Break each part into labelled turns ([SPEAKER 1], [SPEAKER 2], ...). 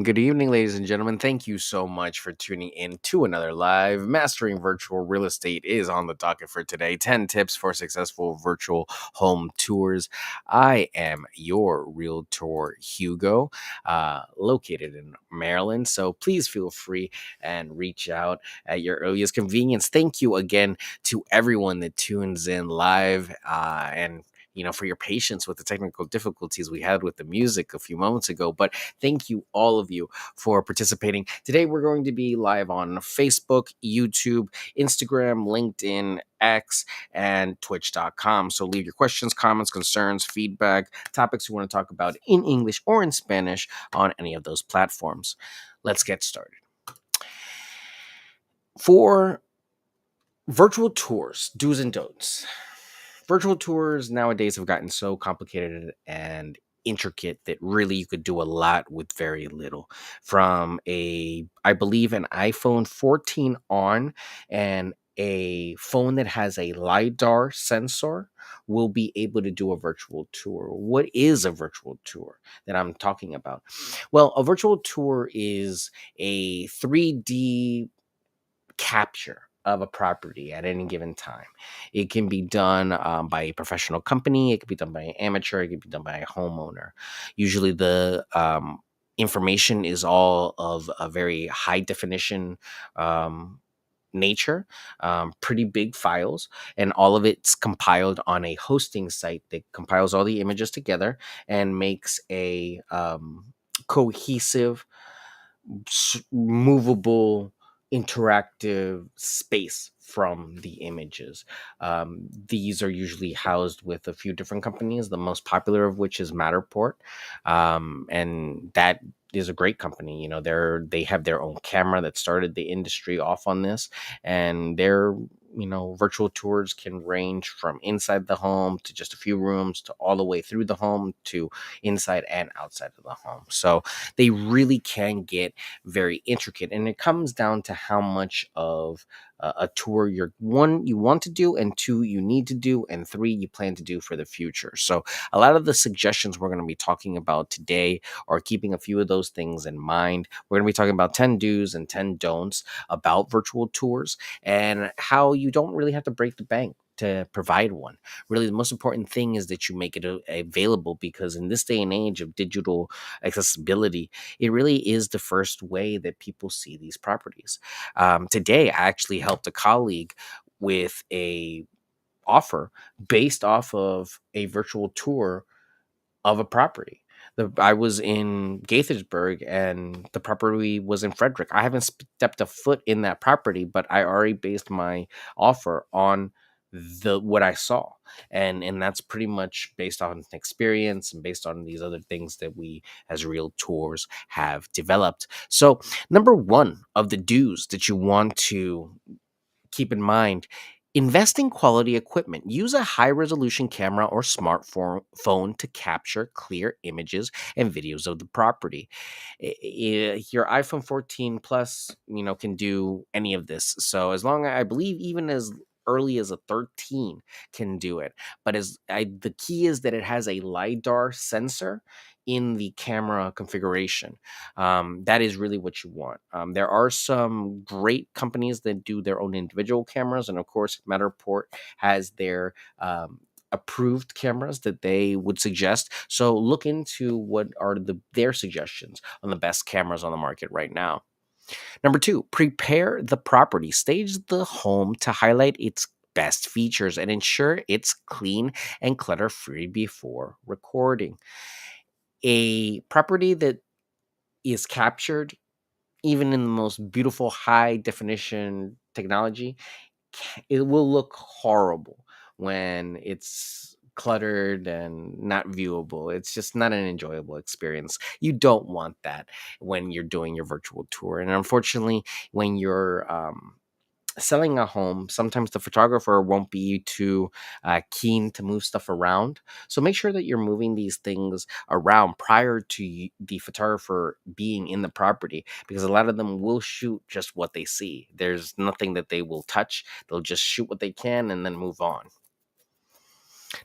[SPEAKER 1] Good evening, ladies and gentlemen. Thank you so much for tuning in to another live. Mastering Virtual Real Estate is on the docket for today. 10 tips for successful virtual home tours. I am your realtor, Hugo, located in Maryland. So please feel free and reach out at your earliest convenience. Thank you again to everyone that tunes in live and for your patience with the technical difficulties we had with the music a few moments ago. But thank you, all of you, for participating. Today, we're going to be live on Facebook, YouTube, Instagram, LinkedIn, X, and Twitch.com. So leave your questions, comments, concerns, feedback, topics you want to talk about in English or in Spanish on any of those platforms. Let's get started. For virtual tours, do's and don'ts. Virtual tours nowadays have gotten so complicated and intricate that really you could do a lot with very little. From I believe, an iPhone 14 on and a phone that has a LiDAR sensor will be able to do a virtual tour. What is a virtual tour that I'm talking about? Well, a virtual tour is a 3D capture of a property at any given time. It can be done by a professional company. It can be done by an amateur. It can be done by a homeowner. Usually, the information is all of a very high definition nature, pretty big files, and all of it's compiled on a hosting site that compiles all the images together and makes a cohesive, movable, interactive space from the images. These are usually housed with a few different companies, the most popular of which is Matterport. And that is a great company. They have their own camera that started the industry off on this, and their virtual tours can range from inside the home to just a few rooms to all the way through the home to inside and outside of the home. So they really can get very intricate, and it comes down to how much of a tour you want to do, and two, you need to do, and three, you plan to do for the future. So a lot of the suggestions we're going to be talking about today are keeping a few of those things in mind. We're going to be talking about 10 do's and 10 don'ts about virtual tours and how you don't really have to break the bank to provide one. Really, the most important thing is that you make it available, because in this day and age of digital accessibility, it really is the first way that people see these properties. Today, I actually helped a colleague with a offer based off of a virtual tour of a property. I was in Gaithersburg and the property was in Frederick. I haven't stepped a foot in that property, but I already based my offer on the what I saw. And that's pretty much based on experience and based on these other things that we as realtors have developed. So, number one of the do's that you want to keep in mind: invest in quality equipment. Use a high resolution camera or smartphone phone to capture clear images and videos of the property. Your iPhone 14 Plus, can do any of this. So as long as, I believe, even as early as a 13 can do it. But the key is that it has a LiDAR sensor in the camera configuration. That is really what you want. There are some great companies that do their own individual cameras, and of course, Matterport has their approved cameras that they would suggest. So look into what are their suggestions on the best cameras on the market right now. Number two, prepare the property. Stage the home to highlight its best features and ensure it's clean and clutter free before recording. A property that is captured even in the most beautiful high definition technology, it will look horrible when it's cluttered and not viewable. It's just not an enjoyable experience. You don't want that when you're doing your virtual tour. And unfortunately, when you're selling a home, sometimes the photographer won't be too keen to move stuff around. So make sure that you're moving these things around prior to the photographer being in the property, because a lot of them will shoot just what they see. There's nothing that they will touch. They'll just shoot what they can and then move on.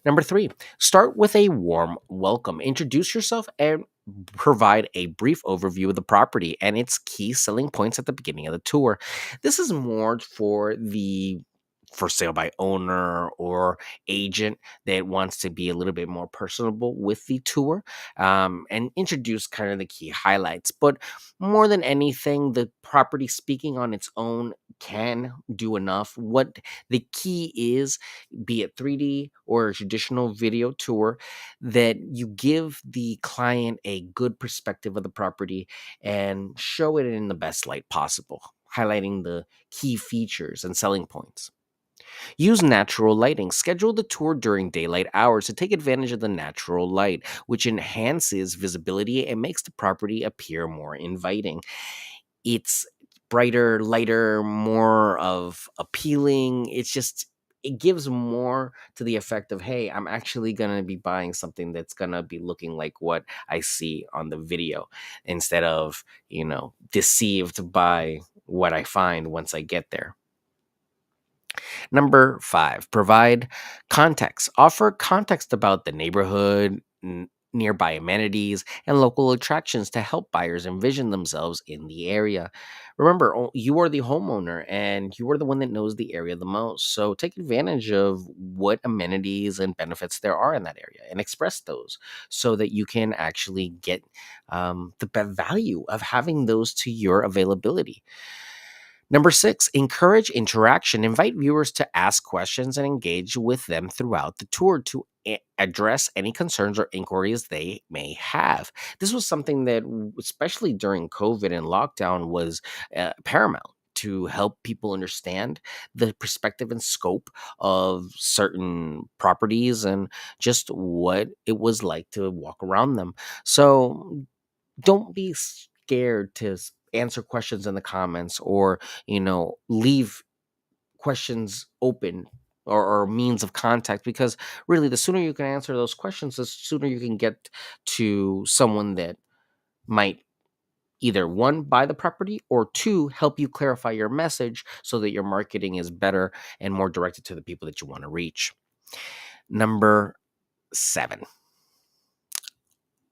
[SPEAKER 1] Number three, start with a warm welcome. Introduce yourself and provide a brief overview of the property and its key selling points at the beginning of the tour. This is more for the for sale by owner or agent that wants to be a little bit more personable with the tour, and introduce kind of the key highlights. But more than anything, the property speaking on its own can do enough. What the key is, be it 3D or a traditional video tour, that you give the client a good perspective of the property and show it in the best light possible, highlighting the key features and selling points. Use natural lighting. Schedule the tour during daylight hours to take advantage of the natural light, which enhances visibility and makes the property appear more inviting. It's brighter, lighter, more of appealing. It gives more to the effect of, hey, I'm actually going to be buying something that's going to be looking like what I see on the video, instead of, deceived by what I find once I get there. Number 5, provide context. Offer context about the neighborhood, nearby amenities, and local attractions to help buyers envision themselves in the area. Remember, you are the homeowner and you are the one that knows the area the most. So take advantage of what amenities and benefits there are in that area and express those so that you can actually get the value of having those to your availability. Number 6, encourage interaction. Invite viewers to ask questions and engage with them throughout the tour to address any concerns or inquiries they may have. This was something that, especially during COVID and lockdown, was paramount to help people understand the perspective and scope of certain properties and just what it was like to walk around them. So don't be scared to answer questions in the comments, or leave questions open, or means of contact, because really the sooner you can answer those questions, the sooner you can get to someone that might either one, buy the property, or two, help you clarify your message so that your marketing is better and more directed to the people that you want to reach. Number 7,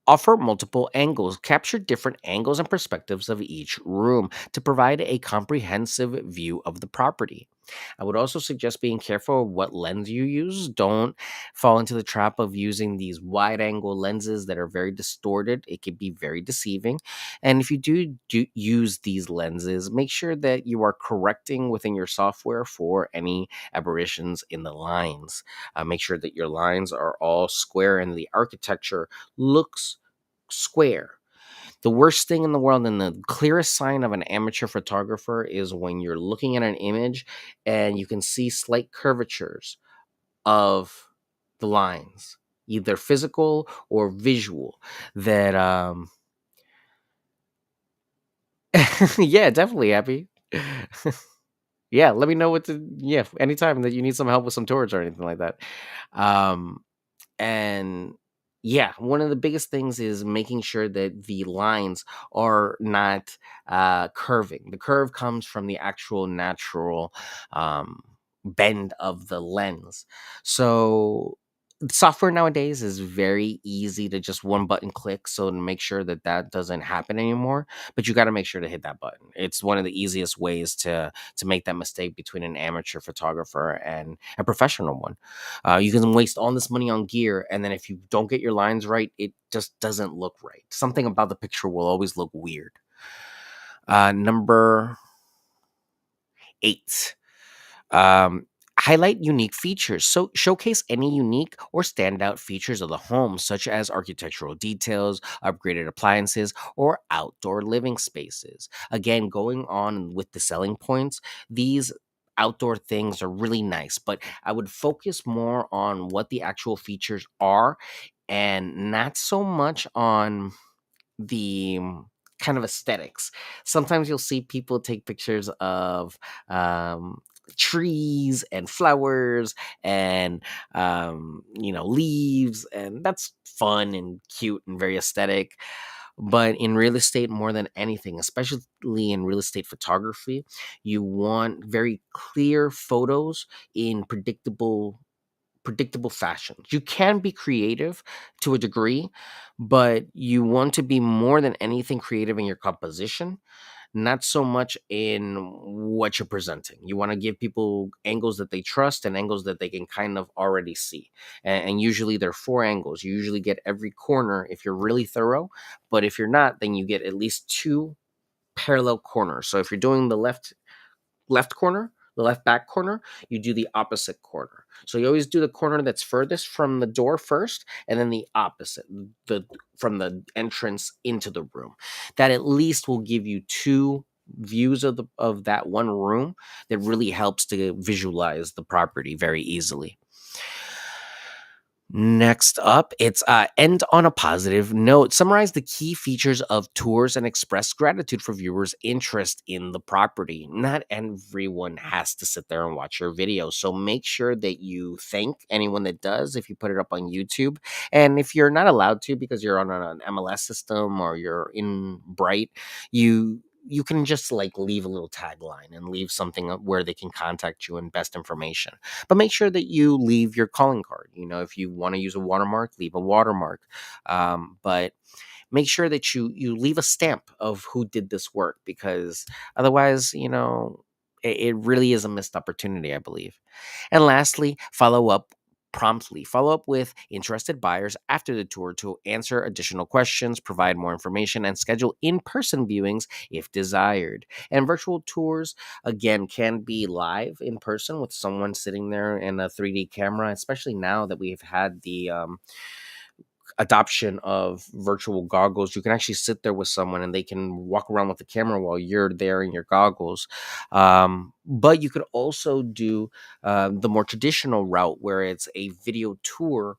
[SPEAKER 1] offer multiple angles. Capture different angles and perspectives of each room to provide a comprehensive view of the property. I would also suggest being careful of what lens you use. Don't fall into the trap of using these wide angle lenses that are very distorted. It can be very deceiving. And if you do use these lenses, make sure that you are correcting within your software for any aberrations in the lines. Make sure that your lines are all square and the architecture looks square. The worst thing in the world and the clearest sign of an amateur photographer is when you're looking at an image and you can see slight curvatures of the lines, either physical or visual. That yeah, definitely happy. Yeah, let me know anytime that you need some help with some tours or anything like that. Um And yeah, one of the biggest things is making sure that the lines are not curving. The curve comes from the actual natural bend of the lens. So software nowadays is very easy to just one button click, so to make sure that that doesn't happen anymore, but you got to make sure to hit that button. It's one of the easiest ways to make that mistake between an amateur photographer and a professional one. You can waste all this money on gear, and then if you don't get your lines right, it just doesn't look right. Something about the picture will always look weird. Number 8. Um, Highlight unique features. So showcase any unique or standout features of the home, such as architectural details, upgraded appliances, or outdoor living spaces. Again, going on with the selling points, these outdoor things are really nice, but I would focus more on what the actual features are and not so much on the kind of aesthetics. Sometimes you'll see people take pictures of um, trees and flowers and leaves, and that's fun and cute and very aesthetic. But in real estate, more than anything, especially in real estate photography, you want very clear photos in predictable predictable fashions. You can be creative to a degree, but you want to be more than anything creative in your composition, not so much in what you're presenting. You want to give people angles that they trust and angles that they can kind of already see. And usually there are four angles. You usually get every corner if you're really thorough, but if you're not, then you get at least two parallel corners. So if you're doing the left corner, the left back corner, you do the opposite corner. So you always do the corner that's furthest from the door first, and then the opposite, the from the entrance into the room. That at least will give you two views of that one room that really helps to visualize the property very easily. Next up, it's end on a positive note. Summarize the key features of tours and express gratitude for viewers' interest in the property. Not everyone has to sit there and watch your video, so make sure that you thank anyone that does if you put it up on YouTube. And if you're not allowed to because you're on an MLS system or you're in Bright, you can just like leave a little tagline and leave something where they can contact you and best information, but make sure that you leave your calling card. If you want to use a watermark, leave a watermark. But make sure that you leave a stamp of who did this work, because otherwise, it really is a missed opportunity, I believe. And lastly, follow up promptly. Follow up with interested buyers after the tour to answer additional questions, provide more information, and schedule in person viewings if desired. And virtual tours, again, can be live in person with someone sitting there in a 3D camera, especially now that we've had the adoption of virtual goggles. You can actually sit there with someone and they can walk around with the camera while you're there in your goggles. But you could also do the more traditional route where it's a video tour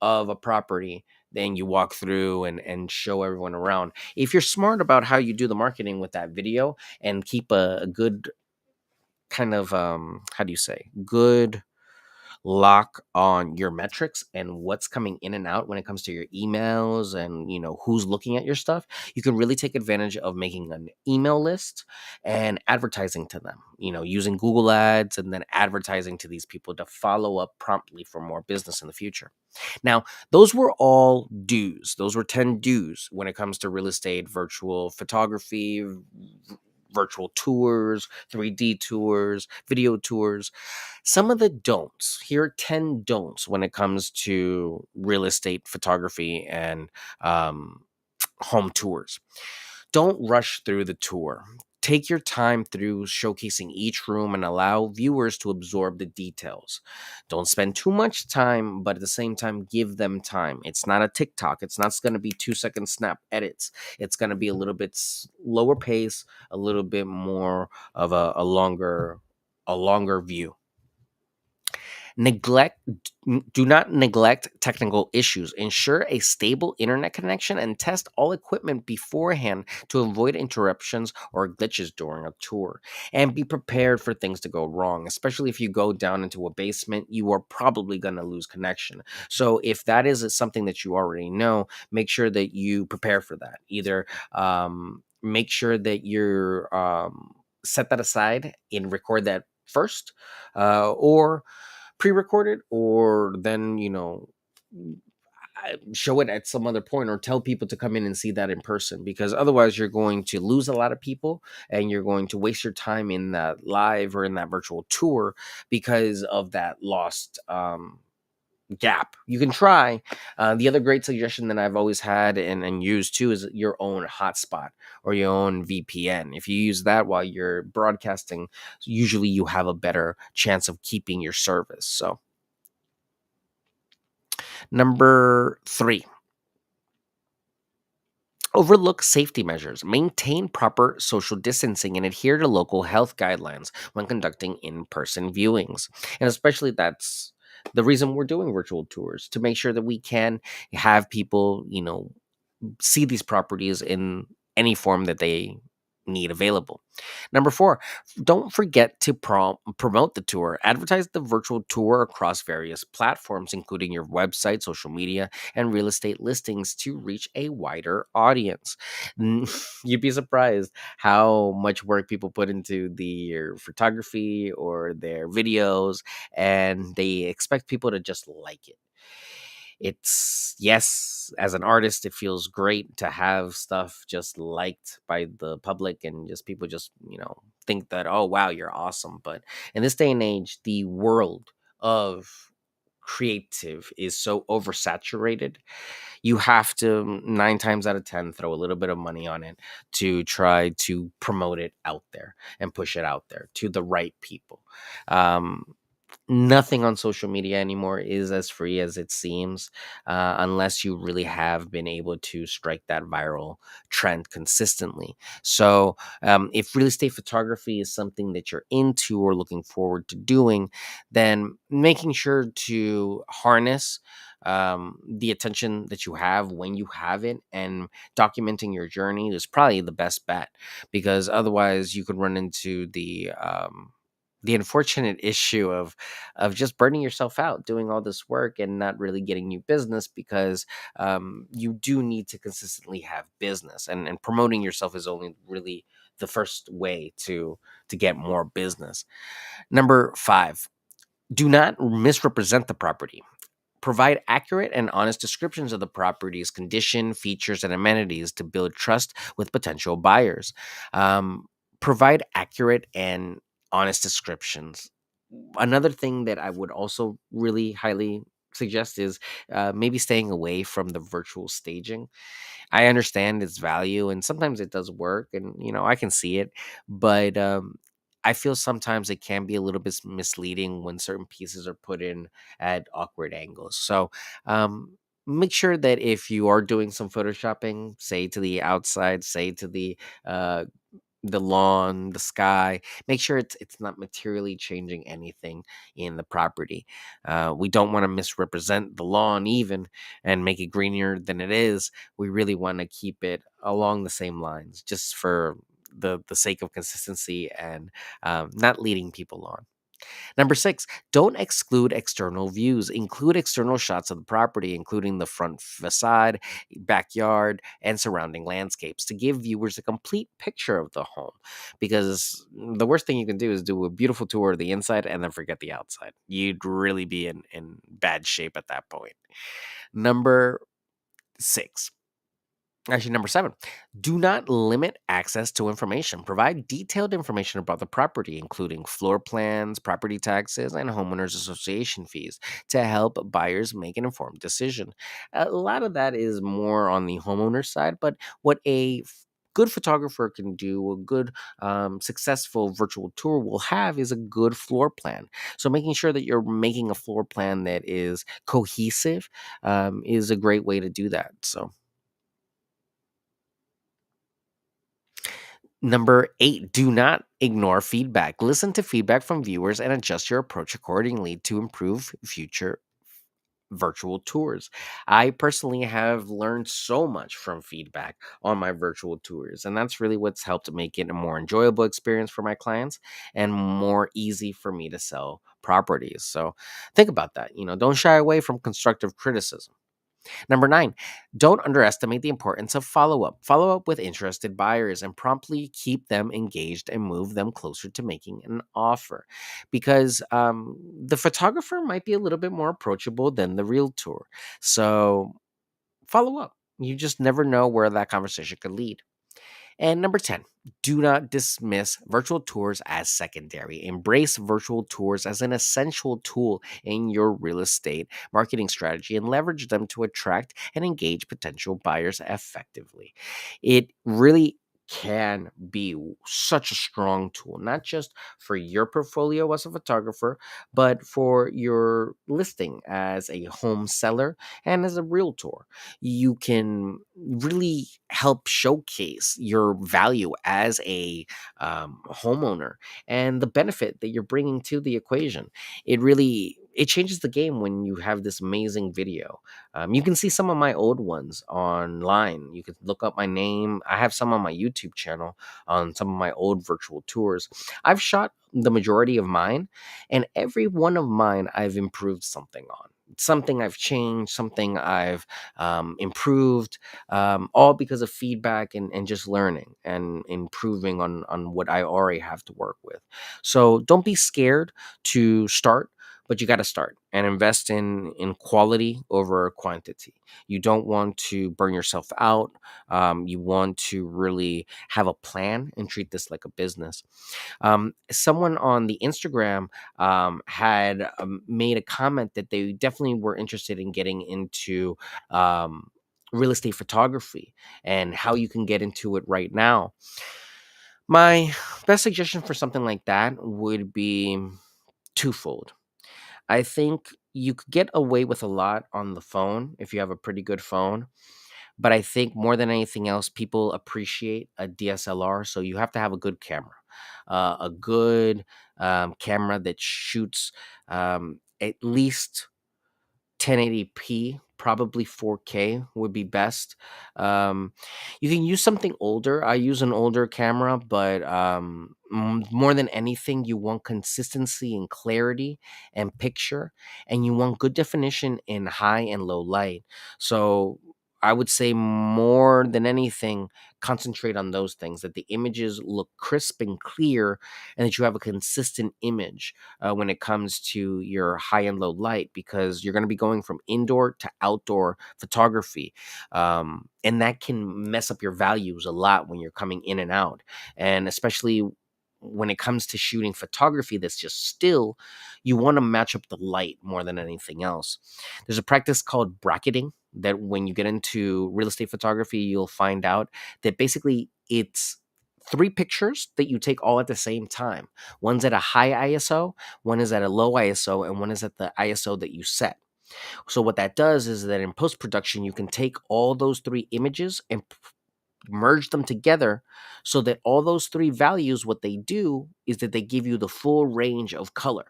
[SPEAKER 1] of a property. Then you walk through and show everyone around. If you're smart about how you do the marketing with that video and keep a good kind of, how do you say, good lock on your metrics and what's coming in and out when it comes to your emails and who's looking at your stuff, you can really take advantage of making an email list and advertising to them, using Google ads and then advertising to these people to follow up promptly for more business in the future. Now, those were all do's. Those were 10 do's when it comes to real estate, virtual photography, virtual tours, 3D tours, video tours. Some of the don'ts. Here are 10 don'ts when it comes to real estate photography and home tours. Don't rush through the tour. Take your time through showcasing each room and allow viewers to absorb the details. Don't spend too much time, but at the same time, give them time. It's not a TikTok. It's not going to be 2-second snap edits. It's going to be a little bit lower pace, a little bit more of a longer view. Neglect Do not neglect technical issues. Ensure a stable internet connection and test all equipment beforehand to avoid interruptions or glitches during a tour. And be prepared for things to go wrong, especially if you go down into a basement, you are probably going to lose connection. So if that is something that you already know, make sure that you prepare for that. Either make sure that you're set that aside and record that first, or pre-recorded, or then show it at some other point, or tell people to come in and see that in person, because otherwise you're going to lose a lot of people and you're going to waste your time in that live or in that virtual tour because of that lost gap. You can try. The other great suggestion that I've always had and used too is your own hotspot or your own VPN. If you use that while you're broadcasting, usually you have a better chance of keeping your service. So, number 3, overlook safety measures. Maintain proper social distancing and adhere to local health guidelines when conducting in-person viewings. And especially that's the reason we're doing virtual tours, to make sure that we can have people, see these properties in any form that they need available. Number four, don't forget to promote the tour. Advertise the virtual tour across various platforms, including your website, social media, and real estate listings to reach a wider audience. You'd be surprised how much work people put into their photography or their videos, and they expect people to just like it. It's, yes, as an artist, it feels great to have stuff just liked by the public and just people just, think that, oh, wow, you're awesome. But in this day and age, the world of creative is so oversaturated. You have to, 9 times out of 10, throw a little bit of money on it to try to promote it out there and push it out there to the right people. Um, Nothing on social media anymore is as free as it seems, unless you really have been able to strike that viral trend consistently. So, if real estate photography is something that you're into or looking forward to doing, then making sure to harness the attention that you have when you have it and documenting your journey is probably the best bet, because otherwise you could run into the unfortunate issue of just burning yourself out doing all this work and not really getting new business, because you do need to consistently have business, and promoting yourself is only really the first way to get more business. Number five, do not misrepresent the property. Provide accurate and honest descriptions of the property's condition, features, and amenities to build trust with potential buyers. Um, Provide accurate and honest descriptions. Another thing that I would also really highly suggest is maybe staying away from the virtual staging. I understand its value and sometimes it does work, and I can see it, but I feel sometimes it can be a little bit misleading when certain pieces are put in at awkward angles. So, make sure that if you are doing some photoshopping, say to the outside, say to uh the lawn, the sky. Make sure it's not materially changing anything in the property. We don't want to misrepresent the lawn even and make it greener than it is. We really want to keep it along the same lines, just for the sake of consistency and not leading people on. Number six, don't exclude external views. Include external shots of the property, including the front facade, backyard, and surrounding landscapes to give viewers a complete picture of the home. Because the worst thing you can do is do a beautiful tour of the inside and then forget the outside. You'd really be in bad shape at that point. Number six, Actually, number seven, do not limit access to information. Provide detailed information about the property, including floor plans, property taxes, and homeowners association fees to help buyers make an informed decision. A lot of that is more on the homeowner side, but what good photographer can do, a good successful virtual tour will have, is a good floor plan. So making sure that you're making a floor plan that is cohesive is a great way to do that. So, number eight, do not ignore feedback. Listen to feedback from viewers and adjust your approach accordingly to improve future virtual tours. I personally have learned so much from feedback on my virtual tours, and that's really what's helped make it a more enjoyable experience for my clients and more easy for me to sell properties. So think about that. Don't shy away from constructive criticism. Number nine, don't underestimate the importance of follow up. Follow up with interested buyers and promptly keep them engaged and move them closer to making an offer. Because the photographer might be a little bit more approachable than the realtor. So follow up. You just never know where that conversation could lead. And number 10, do not dismiss virtual tours as secondary. Embrace virtual tours as an essential tool in your real estate marketing strategy and leverage them to attract and engage potential buyers effectively. It really can be such a strong tool, not just for your portfolio as a photographer, but for your listing as a home seller and as a realtor. You can really help showcase your value as a homeowner and the benefit that you're bringing to the equation. It really it changes the game when you have this amazing video. You can see some of my old ones online. You could look up my name. I have some on my YouTube channel on some of my old virtual tours. I've shot the majority of mine, and every one of mine I've improved something on. Something I've changed, something I've improved, all because of feedback and just learning and improving on what I already have to work with. So don't be scared to start, but you got to start and invest in quality over quantity. You don't want to burn yourself out. You want to really have a plan and treat this like a business. Someone on the Instagram had made a comment that they definitely were interested in getting into real estate photography and how you can get into it right now. My best suggestion for something like that would be twofold. I think you could get away with a lot on the phone if you have a pretty good phone. But I think more than anything else, people appreciate a DSLR. So you have to have a good camera, a good camera that shoots at least 1080p, probably 4K would be best. You can use something older. I use an older camera, but more than anything, you want consistency and clarity and picture, and you want good definition in high and low light. So I would say more than anything, concentrate on those things, that the images look crisp and clear, and that you have a consistent image when it comes to your high and low light, because you're going to be going from indoor to outdoor photography. And that can mess up your values a lot when you're coming in and out. And especially when it comes to shooting photography that's just still, you want to match up the light more than anything else. There's a practice called bracketing that when you get into real estate photography, you'll find out that basically it's three pictures that you take all at the same time. One's at a high ISO, one is at a low ISO, and one is at the ISO that you set. So what that does is that in post production, you can take all those three images and merge them together, so that all those three values, what they do is that they give you the full range of color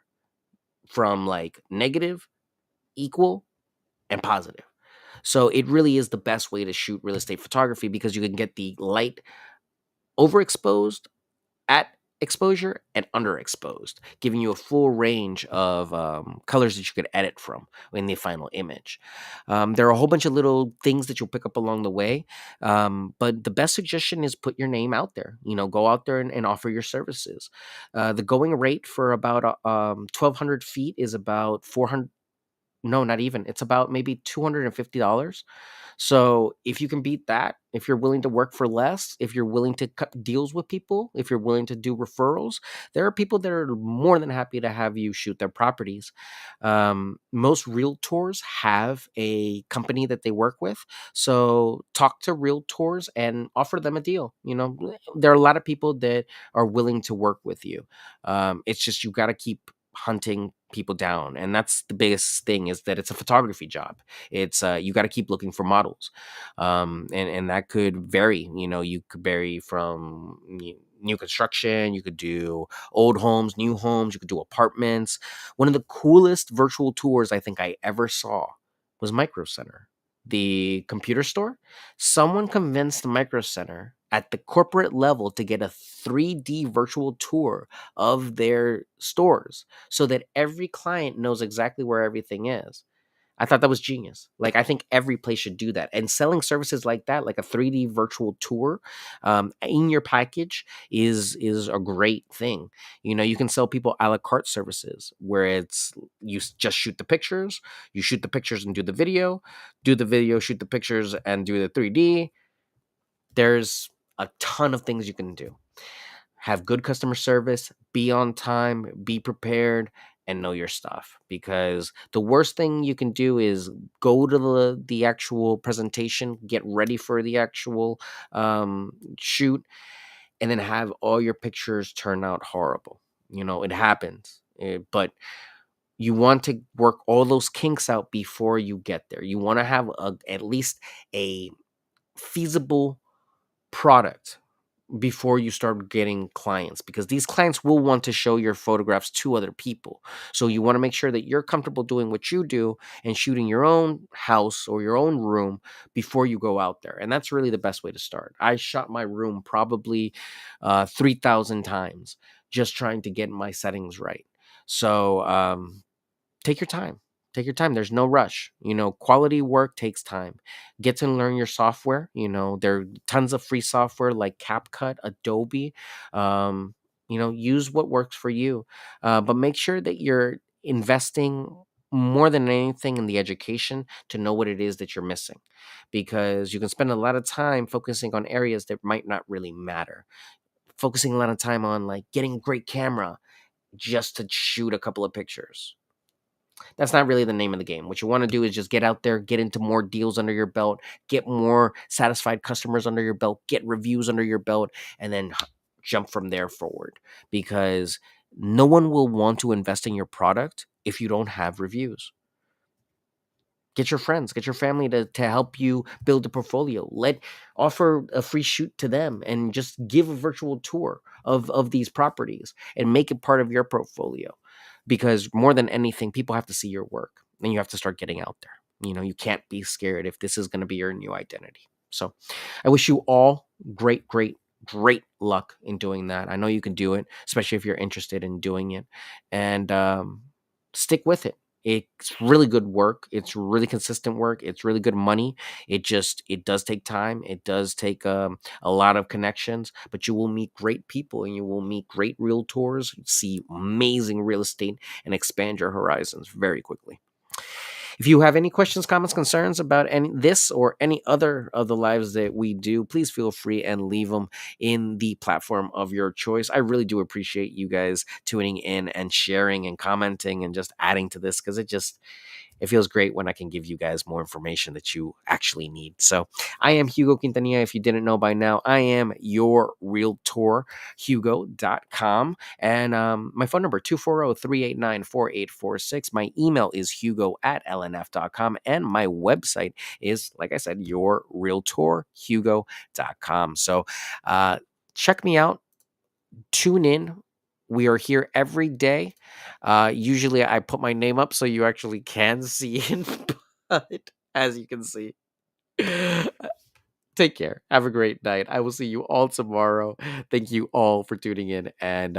[SPEAKER 1] from like negative, equal, and positive. So it really is the best way to shoot real estate photography, because you can get the light overexposed, at exposure, and underexposed, giving you a full range of colors that you could edit from in the final image. There are a whole bunch of little things that you'll pick up along the way, but the best suggestion is put your name out there. Go out there and offer your services. The going rate for about 1,200 feet is about 400. No, not even. It's about maybe $250. So if you can beat that, if you're willing to work for less, if you're willing to cut deals with people, if you're willing to do referrals, there are people that are more than happy to have you shoot their properties. Most realtors have a company that they work with. So talk to realtors and offer them a deal. There are a lot of people that are willing to work with you. It's just you got to keep hunting people down, and that's the biggest thing, is that it's a photography job. It's you got to keep looking for models, and that could vary. You could vary from new construction, you could do old homes, new homes, you could do apartments. One of the coolest virtual tours I think I ever saw was Micro Center, the computer store. Someone convinced the Micro Center at the corporate level to get a 3D virtual tour of their stores, so that every client knows exactly where everything is. I thought that was genius. Like, I think every place should do that. And selling services like that, like a 3D virtual tour, in your package is a great thing. You can sell people a la carte services, where it's just shoot the pictures, you shoot the pictures and do the video, shoot the pictures and do the 3D. There's a ton of things you can do. Have good customer service, be on time, be prepared, and know your stuff. Because the worst thing you can do is go to the actual presentation, get ready for the actual shoot, and then have all your pictures turn out horrible. It happens. But you want to work all those kinks out before you get there. You want to have at least a feasible product before you start getting clients, because these clients will want to show your photographs to other people. So you want to make sure that you're comfortable doing what you do and shooting your own house or your own room before you go out there. And that's really the best way to start. I shot my room probably 3,000 times just trying to get my settings right. So take your time. Take your time. There's no rush. Quality work takes time. Get to learn your software. There are tons of free software like CapCut, Adobe. Use what works for you. But make sure that you're investing more than anything in the education to know what it is that you're missing, because you can spend a lot of time focusing on areas that might not really matter. Focusing a lot of time on like getting a great camera just to shoot a couple of pictures. That's not really the name of the game. What you want to do is just get out there, get into more deals under your belt, get more satisfied customers under your belt, get reviews under your belt, and then jump from there forward. Because no one will want to invest in your product if you don't have reviews. Get your friends, get your family to help you build a portfolio. Offer a free shoot to them and just give a virtual tour of these properties and make it part of your portfolio. Because more than anything, people have to see your work and you have to start getting out there. You can't be scared if this is going to be your new identity. So I wish you all great, great, great luck in doing that. I know you can do it, especially if you're interested in doing it. And stick with it. It's really good work. It's really consistent work. It's really good money. It does take time. It does take a lot of connections, but you will meet great people and you will meet great realtors, see amazing real estate, and expand your horizons very quickly. If you have any questions, comments, concerns about any this or any other of the lives that we do, please feel free and leave them in the platform of your choice. I really do appreciate you guys tuning in and sharing and commenting and just adding to this, because it feels great when I can give you guys more information that you actually need. So I am Hugo Quintanilla. If you didn't know by now, I am your realtor, hugo.com. And my phone number, 240-389-4846. My email is hugo@lnf.com. And my website is, like I said, your realtor, hugo.com. So check me out. Tune in. We are here every day. Usually I put my name up so you actually can see it, but as you can see, take care. Have a great night. I will see you all tomorrow. Thank you all for tuning in, and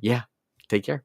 [SPEAKER 1] yeah, take care.